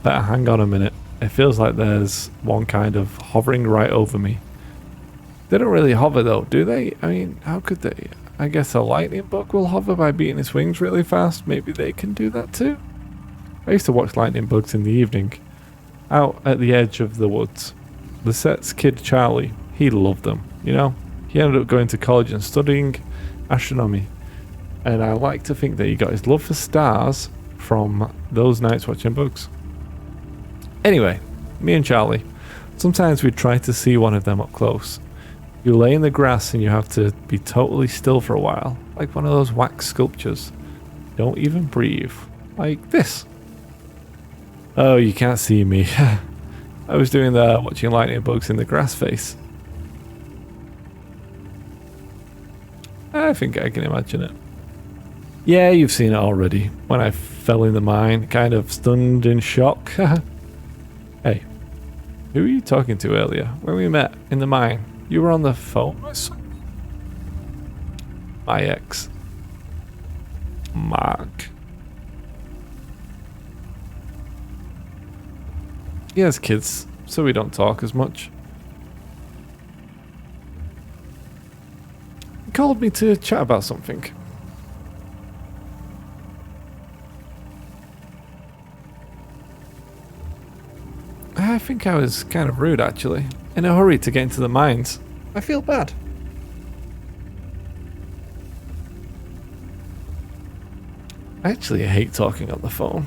better hang on a minute. It feels like there's one kind of hovering right over me. They don't really hover though, do they? I mean, how could they? I guess a lightning bug will hover by beating its wings really fast. Maybe they can do that too? I used to watch lightning bugs in the evening, out at the edge of the woods. Lisette's kid Charlie, he loved them, you know? He ended up going to college and studying astronomy. And I like to think that he got his love for stars from those nights watching bugs. Anyway, me and Charlie, sometimes we try to see one of them up close. You lay in the grass and you have to be totally still for a while, like one of those wax sculptures. Don't even breathe, like this. Oh, you can't see me. I was doing the watching lightning bugs in the grass face. I think I can imagine it. Yeah, you've seen it already. When I fell in the mine, kind of stunned in shock. Hey, who were you talking to earlier? When we met in the mine, you were on the phone with someone? My ex. Mark. He has kids, so we don't talk as much. He called me to chat about something. I think I was kind of rude actually, in a hurry to get into the mines. I feel bad. I actually hate talking on the phone.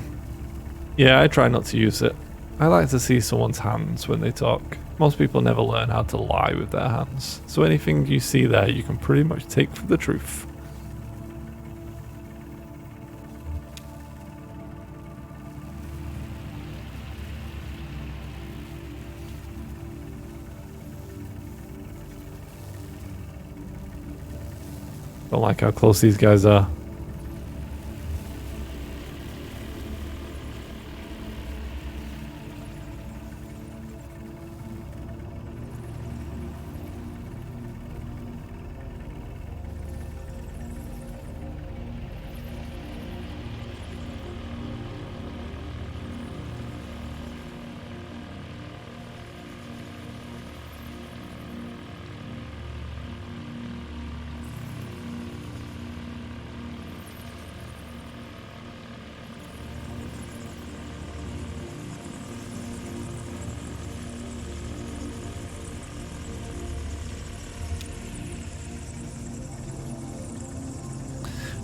Yeah, I try not to use it. I like to see someone's hands when they talk. Most people never learn how to lie with their hands, so anything you see there you can pretty much take for the truth. Don't like how close these guys are.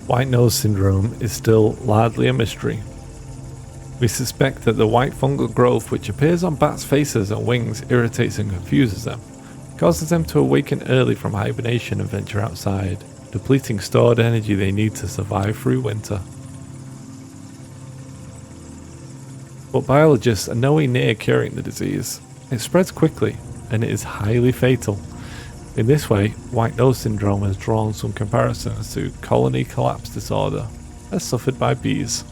White nose syndrome is still largely a mystery. We suspect that the white fungal growth which appears on bats' faces and wings irritates and confuses them, causes them to awaken early from hibernation and venture outside, depleting stored energy they need to survive through winter. But biologists are nowhere near curing the disease. It spreads quickly and it is highly fatal. In this way, white nose syndrome has drawn some comparisons to colony collapse disorder, as suffered by bees.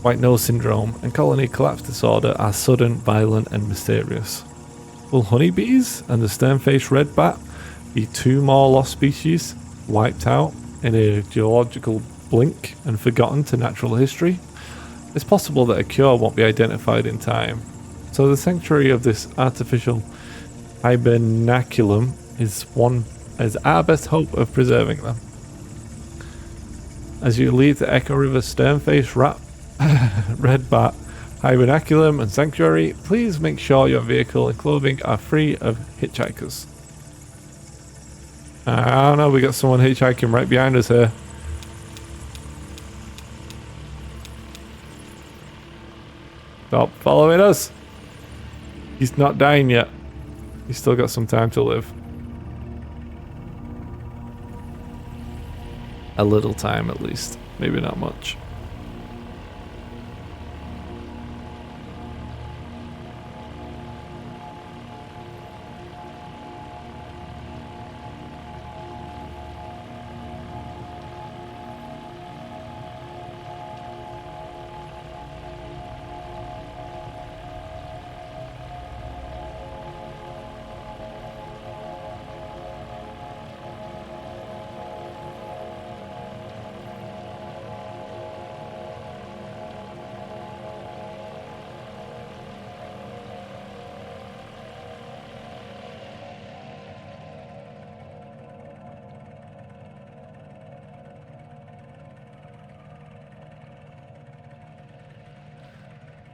White nose syndrome and colony collapse disorder are sudden, violent and mysterious. Will honeybees and the stern-faced red bat be two more lost species, wiped out in a geological blink and forgotten to natural history? It's possible that a cure won't be identified in time, so the sanctuary of this artificial hibernaculum is our best hope of preserving them. As you leave the Echo River stern-faced rat, red bat, hibernaculum and sanctuary, please make sure your vehicle and clothing are free of hitchhikers. I don't know, we got someone hitchhiking right behind us here. Stop following us. He's not dying yet. He's still got some time to live. A little time at least, maybe not much.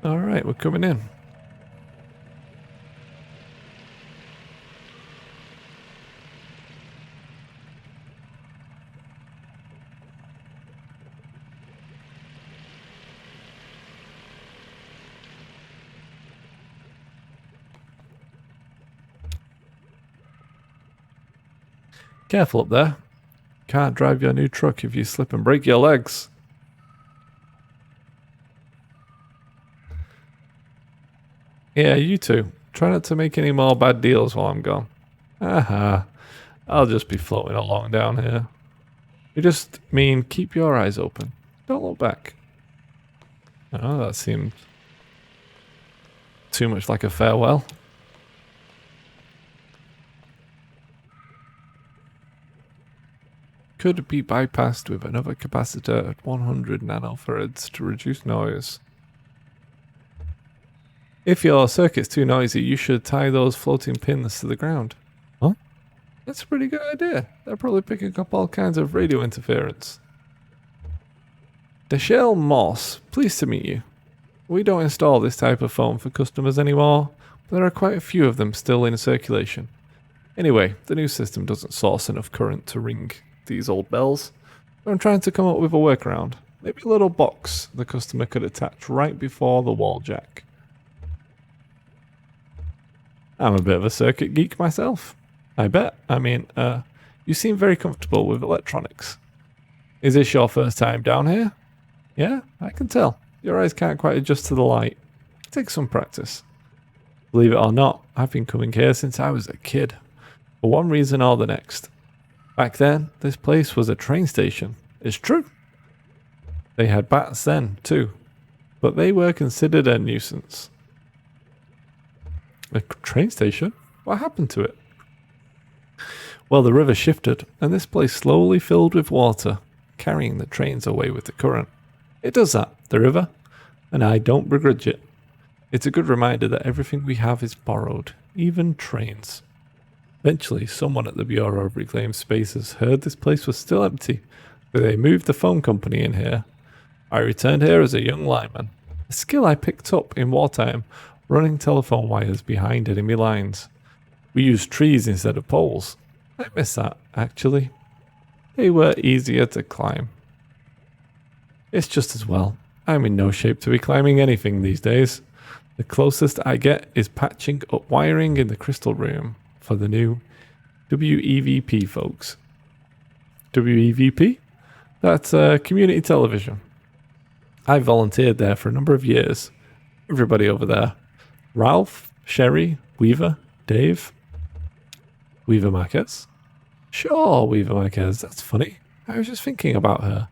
Alright, we're coming in. Careful up there. Can't drive your new truck if you slip and break your legs. Yeah, you too. Try not to make any more bad deals while I'm gone. Aha. I'll just be floating along down here. You just mean keep your eyes open. Don't look back. Oh, that seemed too much like a farewell. Could be bypassed with another capacitor at 100 nanofarads to reduce noise. If your circuit's too noisy, you should tie those floating pins to the ground. Huh? That's a pretty good idea. They're probably picking up all kinds of radio interference. Deshelle Moss, pleased to meet you. We don't install this type of phone for customers anymore, but there are quite a few of them still in circulation. Anyway, the new system doesn't source enough current to ring these old bells. So I'm trying to come up with a workaround. Maybe a little box the customer could attach right before the wall jack. I'm a bit of a circuit geek myself. I bet. I mean, you seem very comfortable with electronics. Is this your first time down here? Yeah, I can tell. Your eyes can't quite adjust to the light. It takes some practice. Believe it or not, I've been coming here since I was a kid. For one reason or the next. Back then, this place was a train station. It's true. They had bats then, too. But they were considered a nuisance. A train station? What happened to it? Well, the river shifted, and this place slowly filled with water, carrying the trains away with the current. It does that, the river, and I don't begrudge it. It's a good reminder that everything we have is borrowed, even trains. Eventually, someone at the Bureau of Reclaimed Spaces heard this place was still empty, so they moved the phone company in here. I returned here as a young lineman, a skill I picked up in wartime, running telephone wires behind enemy lines. We used trees instead of poles. I miss that, actually. They were easier to climb. It's just as well. I'm in no shape to be climbing anything these days. The closest I get is patching up wiring in the crystal room for the new WEVP folks. WEVP? That's community television. I volunteered there for a number of years. Everybody over there. Ralph, Sherry, Weaver, Dave. Weaver Marquez? Sure, Weaver Marquez. That's funny. I was just thinking about her.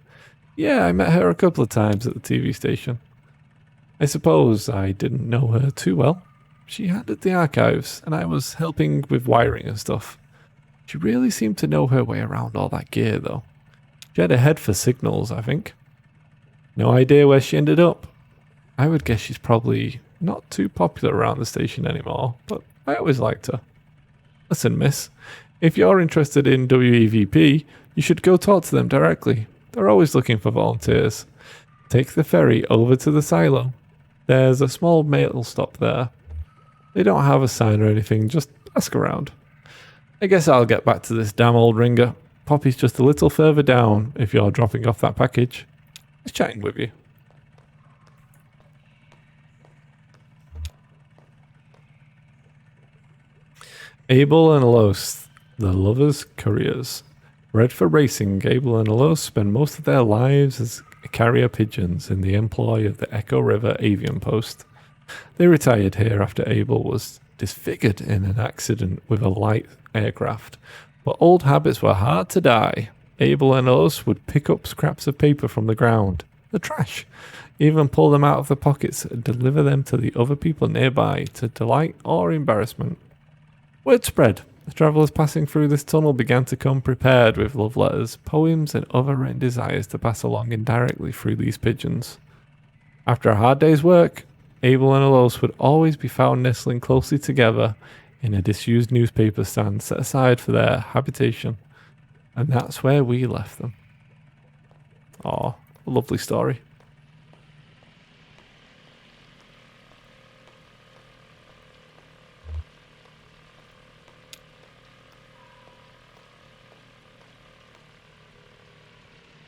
Yeah, I met her a couple of times at the TV station. I suppose I didn't know her too well. She handled the archives, and I was helping with wiring and stuff. She really seemed to know her way around all that gear, though. She had a head for signals, I think. No idea where she ended up. I would guess she's probably not too popular around the station anymore, but I always liked her. Listen, miss, if you're interested in WEVP, you should go talk to them directly. They're always looking for volunteers. Take the ferry over to the silo. There's a small mail stop there. They don't have a sign or anything, just ask around. I guess I'll get back to this damn old ringer. Poppy's just a little further down if you're dropping off that package. Just chatting with you. Abel and Alos, the lovers' couriers. Bred for racing, Abel and Alos spend most of their lives as carrier pigeons in the employ of the Echo River Avian Post. They retired here after Abel was disfigured in an accident with a light aircraft, but old habits were hard to die. Abel and Alos would pick up scraps of paper from the ground, the trash, even pull them out of the pockets and deliver them to the other people nearby to delight or embarrassment. Word spread. The travellers passing through this tunnel began to come prepared with love letters, poems, and other written desires to pass along indirectly through these pigeons. After a hard day's work, Abel and Alos would always be found nestling closely together in a disused newspaper stand set aside for their habitation, and that's where we left them. Aw, a lovely story.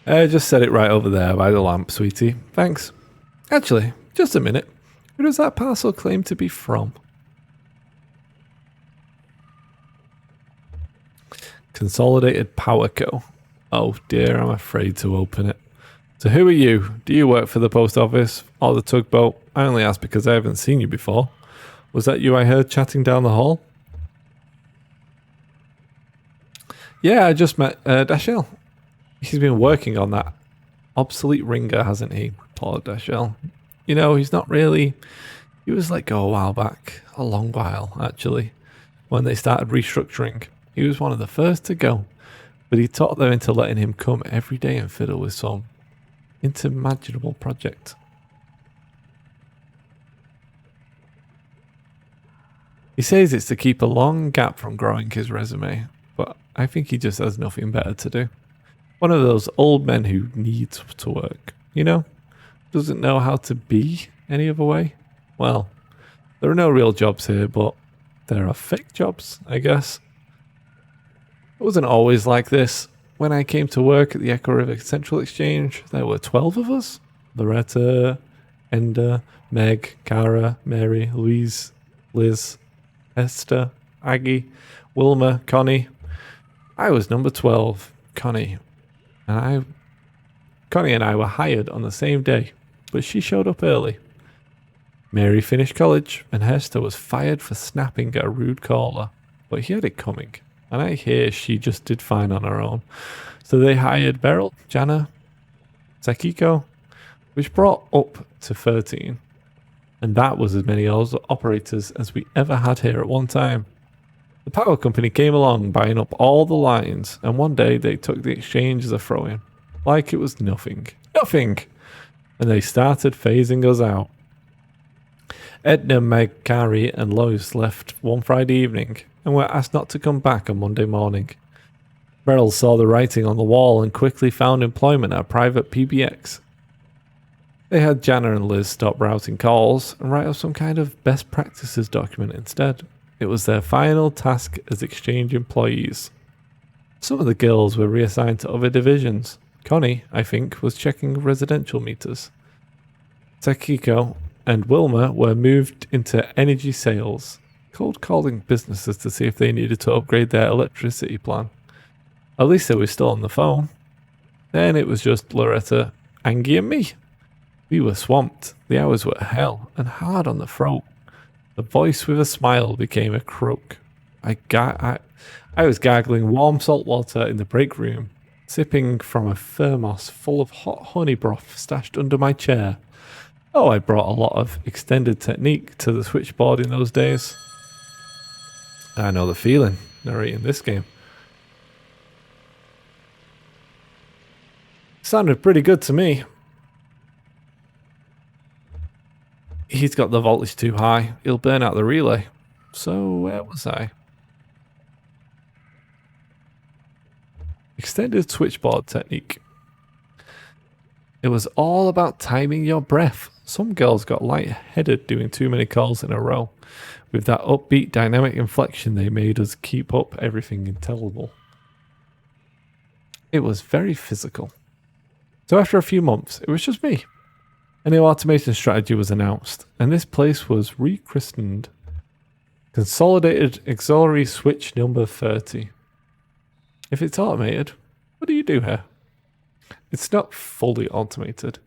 Just set it right over there by the lamp, sweetie. Thanks. Actually, just a minute. Who does that parcel claim to be from? Consolidated Power Co. Oh dear, I'm afraid to open it. So who are you? Do you work for the post office or the tugboat? I only ask because I haven't seen you before. Was that you I heard chatting down the hall? Yeah, I just met Dashel. He's been working on that obsolete ringer, hasn't he? Poor Dashel. You know, he's not really... He was let go a while back. A long while, actually. When they started restructuring. He was one of the first to go. But he talked them into letting him come every day and fiddle with some unimaginable project. He says it's to keep a long gap from growing his resume, but I think he just has nothing better to do. One of those old men who needs to work, you know? Doesn't know how to be any other way. Well, there are no real jobs here, but there are fake jobs, I guess. It wasn't always like this. When I came to work at the Echo River Central Exchange, there were 12 of us. Loretta, Enda, Meg, Cara, Mary, Louise, Liz, Esther, Aggie, Wilma, Connie. I was number 12, Connie. Connie and I were hired on the same day, but she showed up early. Mary finished college, and Hester was fired for snapping at a rude caller, but he had it coming. And I hear she just did fine on her own. So they hired Beryl, Jana, Sakiko, which brought up to 13. And that was as many operators as we ever had here at one time. The power company came along buying up all the lines, and one day they took the exchange as a throw-in. Like it was nothing. Nothing! And they started phasing us out. Edna, Meg, Carrie and Lois left one Friday evening and were asked not to come back on Monday morning. Beryl saw the writing on the wall and quickly found employment at a private PBX. They had Jana and Liz stop routing calls and write up some kind of best practices document instead. It was their final task as exchange employees. Some of the girls were reassigned to other divisions. Connie, I think, was checking residential meters. Sakiko and Wilma were moved into energy sales, cold calling businesses to see if they needed to upgrade their electricity plan. At least they were still on the phone. Then it was just Loretta, Angie and me. We were swamped. The hours were hell and hard on the throat. The voice with a smile became a croak. I was gargling warm salt water in the break room, sipping from a thermos full of hot honey broth stashed under my chair. Oh, I brought a lot of extended technique to the switchboard in those days. I know the feeling, narrating this game. Sounded pretty good to me. He's got the voltage too high. He'll burn out the relay. So where was I? Extended switchboard technique. It was all about timing your breath. Some girls got lightheaded doing too many calls in a row. With that upbeat dynamic inflection, they made us keep up everything intelligible. It was very physical. So after a few months, it was just me. A new automation strategy was announced, and this place was rechristened Consolidated Auxiliary Switch Number 30. If it's automated, what do you do here? It's not fully automated.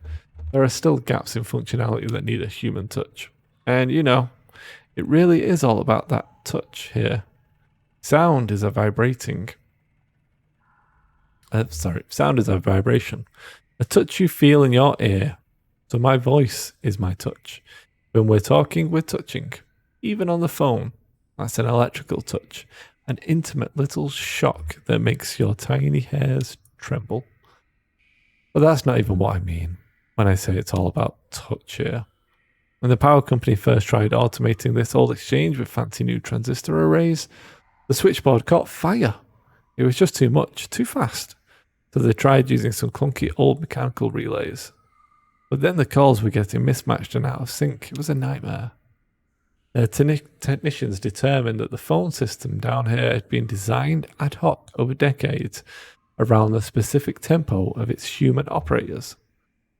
There are still gaps in functionality that need a human touch. And you know, it really is all about that touch here. Sound is a vibration. A touch you feel in your ear. So my voice is my touch. When we're talking, we're touching. Even on the phone, that's an electrical touch. An intimate little shock that makes your tiny hairs tremble. But that's not even what I mean when I say it's all about touch here. When the power company first tried automating this old exchange with fancy new transistor arrays, the switchboard caught fire. It was just too much, too fast. So they tried using some clunky old mechanical relays. But then the calls were getting mismatched and out of sync. It was a nightmare. Their technicians determined that the phone system down here had been designed ad hoc over decades around the specific tempo of its human operators.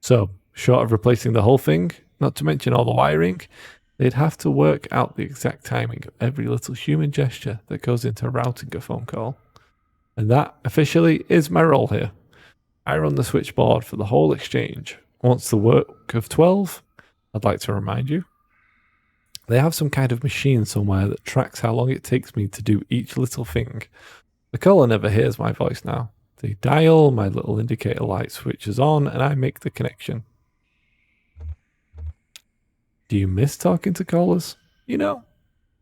So, short of replacing the whole thing, not to mention all the wiring, they'd have to work out the exact timing of every little human gesture that goes into routing a phone call. And that, officially, is my role here. I run the switchboard for the whole exchange. Once the work of 12, I'd like to remind you, they have some kind of machine somewhere that tracks how long it takes me to do each little thing. The caller never hears my voice now. They dial, my little indicator light switches on, and I make the connection. Do you miss talking to callers? You know,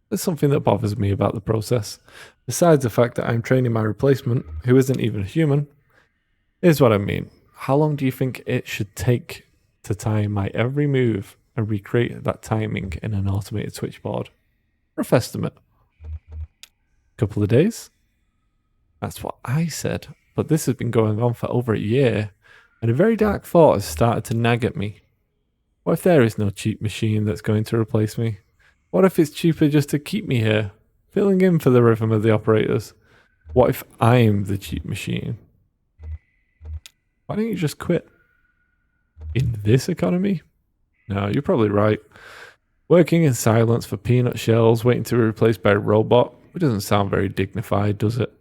there's something that bothers me about the process. Besides the fact that I'm training my replacement, who isn't even human. Here's what I mean. How long do you think it should take to time my every move and recreate that timing in an automated switchboard? Rough estimate. Couple of days? That's what I said, but this has been going on for over a year, and a very dark thought has started to nag at me. What if there is no cheap machine that's going to replace me? What if it's cheaper just to keep me here, filling in for the rhythm of the operators? What if I'm the cheap machine? Why don't you just quit? In this economy? No, you're probably right. Working in silence for peanut shells, waiting to be replaced by a robot, it doesn't sound very dignified, does it?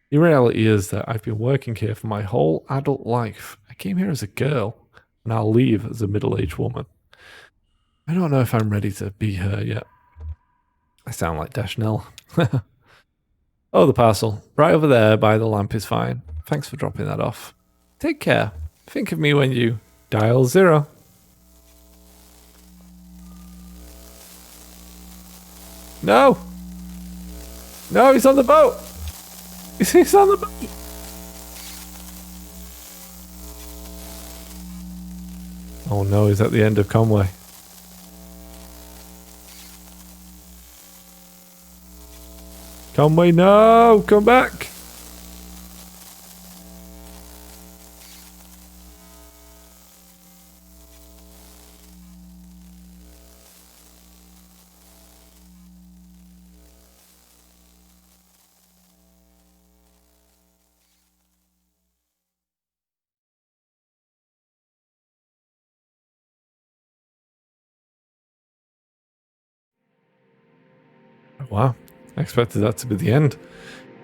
The reality is that I've been working here for my whole adult life. I came here as a girl, and I'll leave as a middle-aged woman. I don't know if I'm ready to be her yet. I sound like Dashnell. Oh, the parcel. Right over there by the lamp is fine. Thanks for dropping that off. Take care. Think of me when you dial 0. No! No, he's on the boat! He's on the boat! Oh no, he's at the end of Conway. Conway, no! Come back! Wow, I expected that to be the end.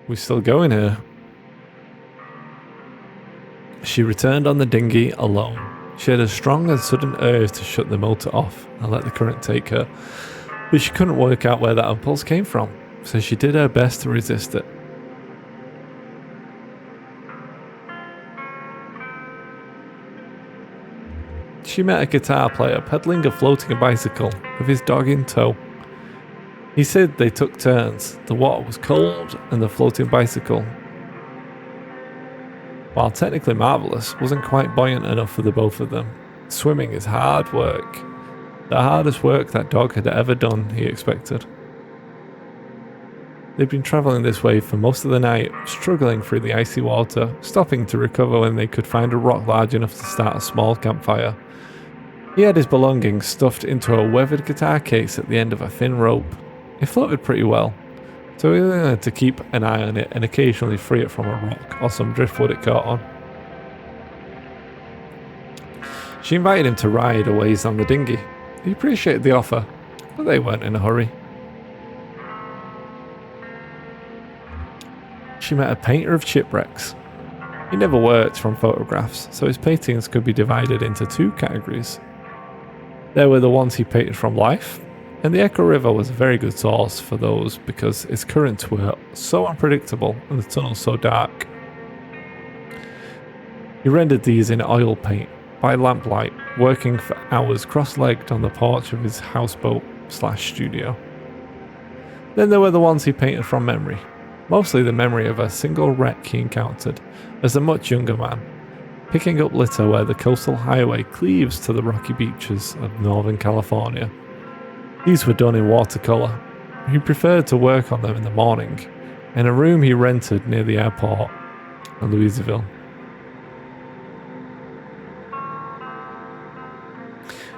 We're still going here. She returned on the dinghy alone. She had a strong and sudden urge to shut the motor off and let the current take her, but she couldn't work out where that impulse came from, so she did her best to resist it. She met a guitar player pedaling a floating bicycle with his dog in tow. He said they took turns. The water was cold and the floating bicycle, while technically marvellous, wasn't quite buoyant enough for the both of them. Swimming is hard work. The hardest work that dog had ever done, he expected. They'd been travelling this way for most of the night, struggling through the icy water, stopping to recover when they could find a rock large enough to start a small campfire. He had his belongings stuffed into a weathered guitar case at the end of a thin rope. It floated pretty well, so he had to keep an eye on it and occasionally free it from a rock or some driftwood it caught on. She invited him to ride a ways on the dinghy. He appreciated the offer, but they weren't in a hurry. She met a painter of shipwrecks. He never worked from photographs, so his paintings could be divided into 2 categories. There were the ones he painted from life, and the Echo River was a very good source for those because its currents were so unpredictable and the tunnels so dark. He rendered these in oil paint by lamplight, working for hours cross-legged on the porch of his houseboat/studio. Then there were the ones he painted from memory, mostly the memory of a single wreck he encountered as a much younger man, picking up litter where the coastal highway cleaves to the rocky beaches of Northern California. These were done in watercolour. He preferred to work on them in the morning, in a room he rented near the airport in Louisville.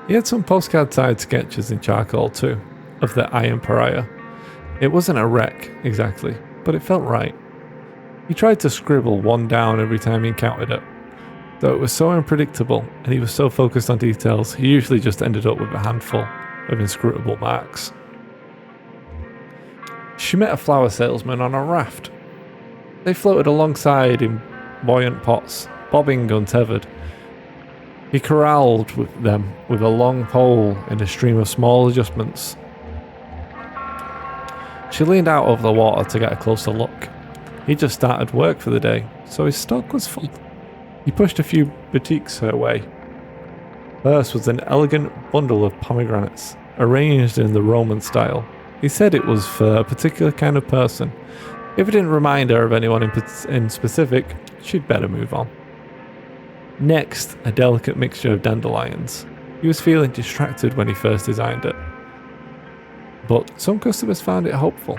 He had some postcard-type sketches in charcoal too, of the Iron Pariah. It wasn't a wreck, exactly, but it felt right. He tried to scribble one down every time he encountered it, though it was so unpredictable and he was so focused on details, he usually just ended up with a handful of inscrutable marks. She met a flower salesman on a raft. They floated alongside in buoyant pots, bobbing untethered. He corralled them with a long pole in a stream of small adjustments. She leaned out over the water to get a closer look. He just started work for the day, so his stock was full. He pushed a few boutiques her way. First was an elegant bundle of pomegranates, arranged in the Roman style. He said it was for a particular kind of person. If it didn't remind her of anyone in specific, she'd better move on. Next, a delicate mixture of dandelions. He was feeling distracted when he first designed it, but some customers found it hopeful.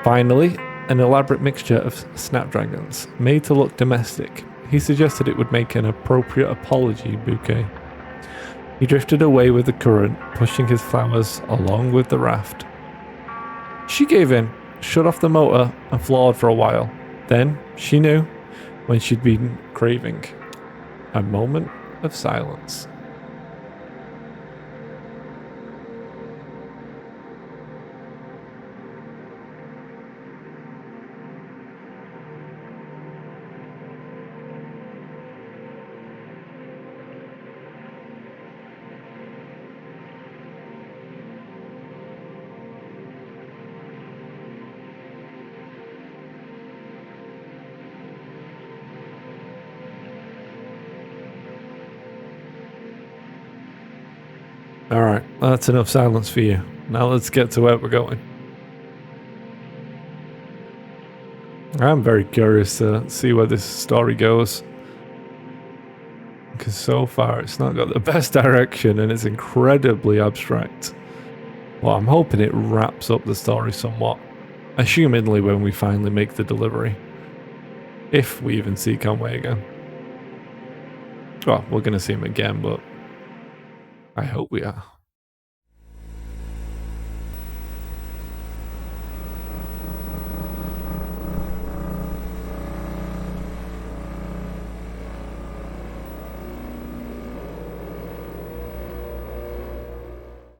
Finally, an elaborate mixture of snapdragons, made to look domestic. He suggested it would make an appropriate apology bouquet. He drifted away with the current, pushing his flowers along with the raft. She gave in, shut off the motor, and floored for a while. Then, she knew, when she'd been craving. A moment of silence. Alright, that's enough silence for you. Now let's get to where we're going. I'm very curious to see where this story goes, because so far it's not got the best direction and it's incredibly abstract. Well, I'm hoping it wraps up the story somewhat, assumedly when we finally make the delivery. If we even see Conway again. Well, we're going to see him again, but I hope we are.